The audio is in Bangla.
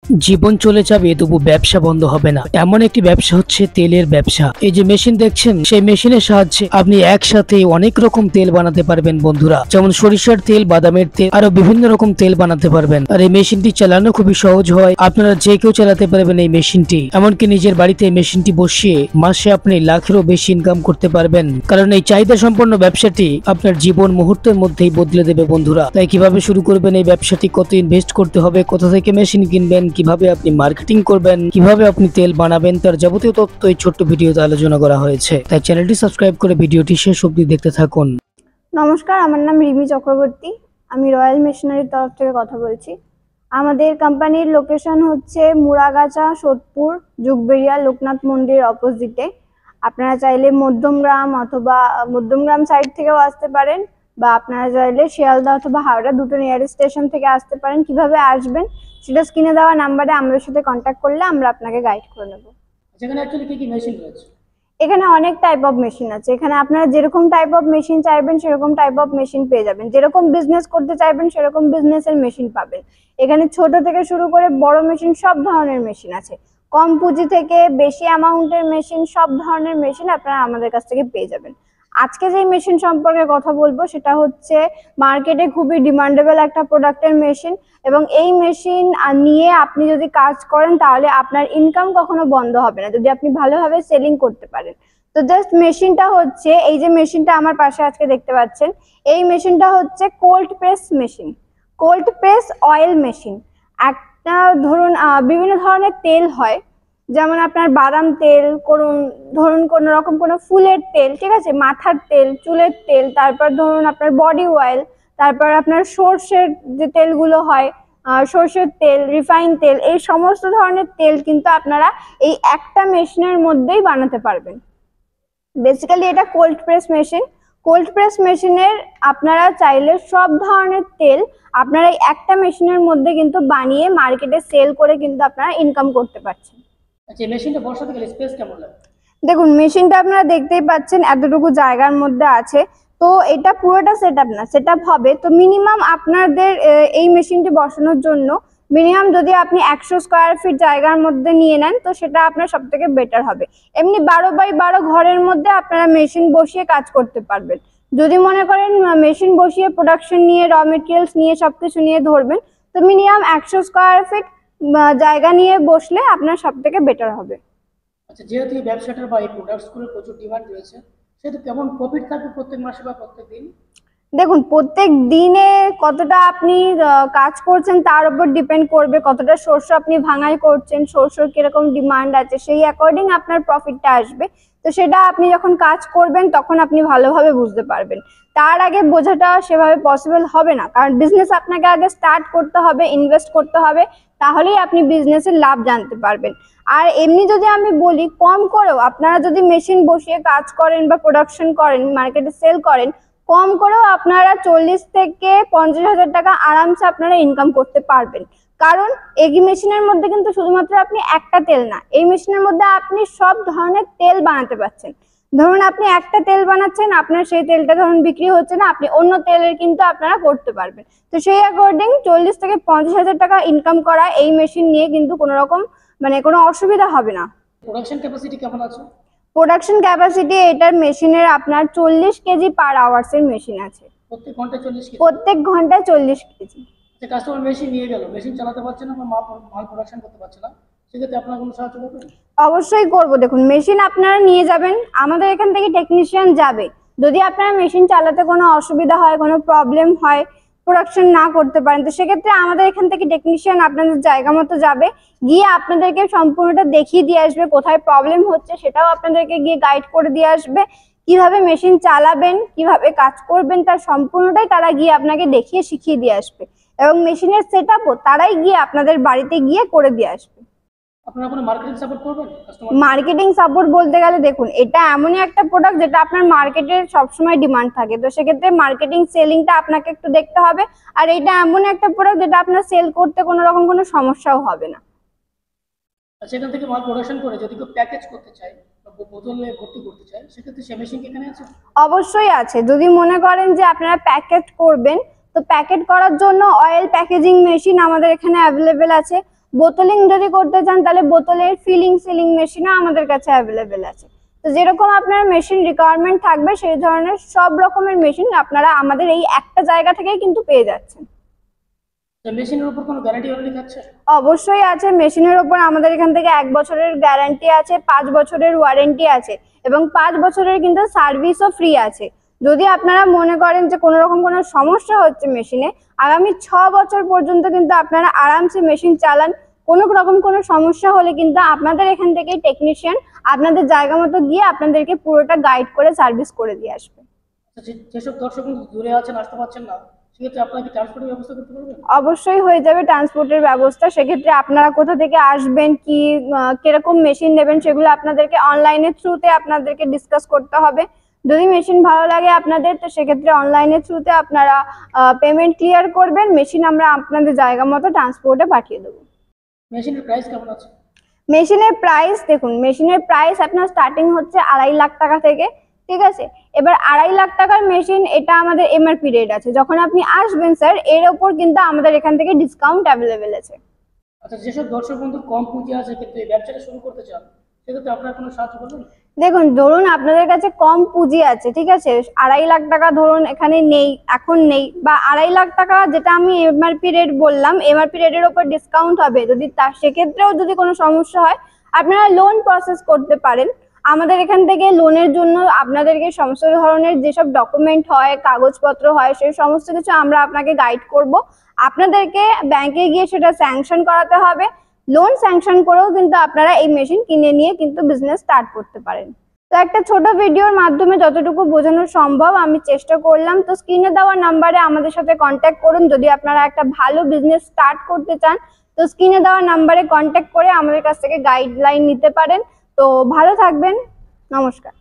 জীবন চলে যাবে তবু ব্যবসা বন্ধ হবে না, এমন একটি ব্যবসা হচ্ছে তেলের ব্যবসা। এই যে মেশিন দেখছেন, সেই মেশিনের সাহায্যে আপনি একসাথে অনেক রকম তেল বানাতে পারবেন বন্ধুরা। যেমন সরিষার তেল, বাদামের তেল, আরো বিভিন্ন রকম তেল বানাতে পারবেন। আর এই মেশিনটি চালানো খুবই সহজ হয়, আপনারা যে কেউ চালাতে পারবেন এই মেশিনটি। এমনকি নিজের বাড়িতে এই মেশিনটি বসিয়ে মাসে আপনি লাখেরও বেশি ইনকাম করতে পারবেন, কারণ এই চাহিদা সম্পন্ন ব্যবসাটি আপনার জীবন মুহূর্তের মধ্যেই বদলে দেবে বন্ধুরা। তাই কিভাবে শুরু করবেন এই ব্যবসাটি, কত ইনভেস্ট করতে হবে, কোথা থেকে মেশিন কিনবেন, কিভাবে আপনি মার্কেটিং করবেন, কিভাবে আপনি তেল বানাবেন, তার যাবতীয় তথ্য এই ছোট্ট ভিডিওতে আলোচনা করা হয়েছে। তাই চ্যানেলটি সাবস্ক্রাইব করে ভিডিওটি শেষ অবধি দেখতে থাকুন। নমস্কার, আমার নাম রিমি চক্রবর্তী। আমি রয়্যাল মেশিনারির তরফ থেকে কথা বলছি। আমাদের কোম্পানির লোকেশন হচ্ছে মুড়াগাছা, সোদপুর, যুগবেড়িয়া, লোকনাথ মন্দির অপোজিটে। আপনারা চাইলে মধ্যমগ্রাম সাইড থেকেও আসতে পারেন, বা আপনারা চাইলে শিয়ালদা অথবা হাওড়া দুটো নিয়ারেস্ট স্টেশন থেকে আসতে পারেন। কিভাবে আসবেন সেটা স্ক্রিনে দেওয়া নাম্বারে আমাদের সাথে কন্ট্যাক্ট করলে আমরা আপনাকে গাইড করে নেব। যেখানে অ্যাকচুয়ালি কি কি মেশিন রয়েছে? এখানে অনেক টাইপ অফ মেশিন আছে। এখানে আপনারা যেরকম টাইপ অফ মেশিন চাইবেন সেরকম টাইপ অফ মেশিন পেয়ে যাবেন। যেরকম বিজনেস করতে চাইবেন সেরকম বিজনেসের মেশিন পাবেন। এখানে ছোট থেকে শুরু করে বড় মেশিন, সব ধরনের মেশিন আছে। কম পুঁজি থেকে বেশি অ্যামাউন্টের মেশিন, সব ধরনের মেশিন আপনারা আমাদের কাছ থেকে পেয়ে যাবেন। আজকে যে মেশিন সম্পর্কে কথা বলবো সেটা হচ্ছে মার্কেটে খুবই ডিমান্ডেবল একটা প্রোডাক্টের মেশিন, এবং এই মেশিন নিয়ে আপনি যদি কাজ করেন তাহলে আপনার ইনকাম কখনো বন্ধ হবে না, যদি আপনি ভালোভাবে সেলিং করতে পারেন। তো জাস্ট মেশিনটা হচ্ছে, এই যে মেশিনটা আমার পাশে আজকে দেখতে পাচ্ছেন, এই মেশিনটা হচ্ছে cold press machine, cold press oil machine. একটা ধরুন বিভিন্ন ধরনের তেল হয়, যেমন আপনার বাদাম তেল, ধরুন কোনো রকম কোনো ফুলের তেল, ঠিক আছে, মাথার তেল, চুলের তেল, তারপর ধরুন আপনার বডি অয়েল, তারপর আপনার সর্ষের যে তেলগুলো হয়, সর্ষের তেল, রিফাইন তেল, এই সমস্ত ধরনের তেল কিন্তু আপনারা এই একটা মেশিনের মধ্যেই বানাতে পারবেন। বেসিক্যালি এটা cold press machine. Cold press মেশিনের আপনারা চাইলে সব ধরনের তেল আপনারা এই একটা মেশিনের মধ্যে কিন্তু বানিয়ে মার্কেটে সেল করে কিন্তু আপনারা ইনকাম করতে পারছেন। আচ্ছা, মেশিনটা বসাতে গেলে স্পেস কেমন লাগে? দেখুন, মেশিনটা আপনারা দেখতেই পাচ্ছেন এতটুকু জায়গার মধ্যে আছে। তো এটা পুরোটা সেটআপ না, সেটআপ হবে। তো মিনিমাম আপনাদের এই মেশিনটি বসানোর জন্য মিনিমাম যদি আপনি 100 স্কোয়ার ফিট জায়গার মধ্যে নিয়ে নেন তো সেটা আপনার সব থেকে বেটার হবে। এমনি 12x12 ঘরের মধ্যে আপনারা মেশিন বসিয়ে কাজ করতে পারবেন। যদি মনে করেন মেশিন বসিয়ে প্রোডাকশন নিয়ে, র মেটেরিয়ালস নিয়ে, সবকিছু নিয়ে ধরবেন, তো মিনিমাম 100 স্কোয়ার ফিট জায়গা নিয়ে বসলে আপনার সব থেকে বেটার হবে। আচ্ছা, যেহেতু এই ব্যবসাটার বা এই প্রোডাক্টসগুলোর প্রচুর ডিমান্ড রয়েছে, সেহেতু কেমন প্রফিট থাকবে প্রত্যেক মাসে বা প্রত্যেক দিন? দেখুন, প্রত্যেক দিনে কতটা আপনি কাজ করছেন তার উপর ডিপেন্ড করবে, কতটা সরষে আপনি ভাঙাই করছেন, সরষের কিরকম ডিমান্ড আছে, সেই অ্যাকর্ডিং আপনার প্রফিটটা আসবে। তো সেটা আপনি যখন কাজ করবেন তখন আপনি ভালোভাবে বুঝতে পারবেন। তার আগে বোঝাটা সেভাবে পসিবল হবে না, কারণ বিজনেস আপনাকে আগে স্টার্ট করতে হবে, ইনভেস্ট করতে হবে, তাহলেই আপনি বিজনেসের লাভ জানতে পারবেন। আর এমনি যদি আমি বলি, কম করেও আপনারা যদি মেশিন বসিয়ে কাজ করেন বা প্রোডাকশন করেন, মার্কেটে সেল করেন, কম করেও আপনারা 40 থেকে 50,000 টাকা আরামসে আপনারা ইনকাম করতে পারবেন। কারণ এই মেশিনের মধ্যে কিন্তু শুধুমাত্র আপনি একটা তেল না, এই মেশিনের মধ্যে আপনি সব ধরনের তেল বানাতে পারছেন। ধরুন আপনি একটা তেল বানাচ্ছেন, আপনার সেই তেলটা ধরুন বিক্রি হচ্ছে না, আপনি অন্য তেলের কিন্তু আপনারা করতে পারবেন। তো সেই অ্যাকর্ডিং 40 থেকে 50,000 টাকা ইনকাম করা এই মেশিন নিয়ে কিন্তু কোনো রকম কোনো অসুবিধা হবে না। প্রোডাকশন ক্যাপাসিটি কেমন আছে? প্রোডাকশন ক্যাপাসিটি এটার মেশিনের আপনার 40 কেজি পার আওয়ার্স এর মেশিন আছে। প্রত্যেক ঘন্টায় 40 কেজি? প্রত্যেক ঘন্টায় 40 কেজি। যে কাস্টমার মেশিন নিয়ে গেল, মেশিন চালাতে পারছে না বা মাল প্রোডাকশন করতে পারছে না, সেক্ষেত্রে আপনারা কোনো সাহায্য করবেন? অবশ্যই করব। দেখুন, মেশিন আপনারা নিয়ে যাবেন, আমাদের এখান থেকে টেকনিশিয়ান যাবে। যদি আপনারা মেশিন চালাতে কোনো অসুবিধা হয়, কোনো প্রবলেম হয়, প্রোডাকশন না করতে পারেন, তো সেক্ষেত্রে আমাদের এখান থেকে টেকনিশিয়ান আপনাদের জায়গা মতো যাবে, গিয়ে আপনাদেরকে সম্পূর্ণটা দেখিয়ে দিয়ে আসবে, কোথায় প্রবলেম হচ্ছে সেটাও আপনাদেরকে গিয়ে গাইড করে দিয়ে আসবে। কিভাবে মেশিন চালাবেন, কিভাবে কাজ করবেন, তার সম্পূর্ণটাই তারা গিয়ে আপনাকে দেখিয়ে শিখিয়ে দিয়ে আসবে, এবং মেশিনের সেটআপও তারাই গিয়ে আপনাদের বাড়িতে গিয়ে করে দিয়ে আসবে। আপনারা কোনো মার্কেটিং সাপোর্ট করবেন? মার্কেটিং সাপোর্ট বলতে গেলে দেখুন, এটা এমনই একটা প্রোডাক্ট যেটা আপনার মার্কেটের সবসময় ডিমান্ড থাকে, তো সেক্ষেত্রে মার্কেটিং সেলিংটা আপনাকে একটু দেখতে হবে। আর এটা এমন একটা প্রোডাক্ট যেটা আপনার সেল করতে কোনো রকম কোনো সমস্যাও হবে না। সেখান থেকে মাল প্রোডাকশন করে যদি কেউ প্যাকেজ করতে চায় বা বোতলে ভর্তি করতে চায়, সেক্ষেত্রে সে মেশিন এখানে আছে? অবশ্যই আছে। যদি মনে করেন যে আপনারা প্যাকেট করবেন, তো প্যাকেট করার জন্য অয়েল প্যাকেজিং মেশিন আমাদের এখানে অ্যাভেলেবেল আছে। বোতলিং যদি করতে চান তাহলে বোতলের ফিলিং সিলিং মেশিনও আমাদের কাছে অ্যাভেলেবেল আছে। তো যেরকম আপনার মেশিন রিকোয়ারমেন্ট থাকবে সেই ধরনের সব রকমের মেশিন আপনারা আমাদের এই একটা জায়গা থেকেই কিন্তু পেয়ে যাচ্ছেন। মেশিনের উপর কোনো গ্যারান্টি থাকছে? অবশ্যই আছে। মেশিনের উপর আমাদের এখান থেকে 1 বছরের গ্যারান্টি আছে, 5 বছরের ওয়ারেন্টি আছে এবং 5 বছরের কিন্তু সার্ভিসও ফ্রি আছে। যদি আপনারা মনে করেন যে কোনো রকম কোনো সমস্যা হচ্ছে মেশিনে, আগামী 6 বছর পর্যন্ত কিন্তু আপনারা আরামসে মেশিন চালান। কোনো রকম কোনো সমস্যা হলে কিন্তু আপনাদের এখান থেকে টেকনিশিয়ান আপনাদের জায়গা মতো গিয়ে আপনাদেরকে পুরোটা গাইড করে সার্ভিস করে দিয়ে আসবে। যেসব দর্শক দূরে আছেন, আসতে পারছেন না, সেক্ষেত্রে আপনারা কি ট্রান্সপোর্টের ব্যবস্থা করতে পারবেন? অবশ্যই হয়ে যাবে ট্রান্সপোর্টের ব্যবস্থা। সেক্ষেত্রে আপনারা কোথা থেকে আসবেন, কি কিরকম মেশিন নেবেন, সেগুলো আপনাদেরকে অনলাইনের থ্রুতে আপনাদেরকে ডিসকাস করতে হবে। যদি মেশিন ভালো লাগে আপনাদের, তো সেক্ষেত্রে অনলাইনের থ্রুতে আপনারা পেমেন্ট ক্লিয়ার করবেন, মেশিন আমরা আপনাদের জায়গা মতো ট্রান্সপোর্টে পাঠিয়ে দেবো। মেশিনের প্রাইস কেমন আছে? মেশিনের প্রাইস দেখুন, মেশিনের প্রাইস আপনার স্টার্টিং হচ্ছে 2.5 লাখ টাকা থেকে, ঠিক আছে। এবার 2.5 লাখ টাকার মেশিন, এটা আমাদের এমআরপি রেট আছে। যখন আপনি আসবেন স্যার, এর ওপর কিন্তু আমাদের এখান থেকে ডিসকাউন্ট অ্যাভেলেবেল আছে। আচ্ছা, যেসব দর্শক বন্ধুর কম পুঁজি আছে কিন্তু এই ব্যবসাটা শুরু করতে চান, সেক্ষেত্রে আপনারা কোনো সাহায্য করবেন? দেখুন, ধরুন আপনাদের কাছে কম পুঁজি আছে, ঠিক আছে, 2.5 লাখ টাকা ধরুন এখানে নেই, এখন নেই, বা 2.5 লাখ টাকা যেটা আমি এমআরপি রেট বললাম, এমআরপি রেটের ওপর ডিসকাউন্ট হবে, যদি সেক্ষেত্রেও যদি কোনো সমস্যা হয় আপনারা লোন প্রসেস করতে পারেন। আমাদের এখান থেকে লোনের জন্য আপনাদেরকে সমস্ত ধরনের যেসব ডকুমেন্ট হয়, কাগজপত্র হয়, সেই সমস্ত কিছু আমরা আপনাকে গাইড করব। আপনাদেরকে ব্যাংকে গিয়ে সেটা স্যাংশন করাতে হবে। লোন স্যাংশন করেও কিন্তু আপনারা এই মেশিন কিনে নিয়ে কিন্তু বিজনেস স্টার্ট করতে পারেন। তো একটা ছোট ভিডিওর মাধ্যমে যতটুকু বোঝানো সম্ভব আমি চেষ্টা করলাম। তো স্ক্রিনে দেওয়া নাম্বারে আমাদের সাথে কন্ট্যাক্ট করুন যদি আপনারা একটা ভালো বিজনেস স্টার্ট করতে চান। তো স্ক্রিনে দেওয়া নাম্বারে কন্ট্যাক্ট করে আমাদের কাছ থেকে গাইডলাইন নিতে পারেন। তো ভালো থাকবেন, নমস্কার।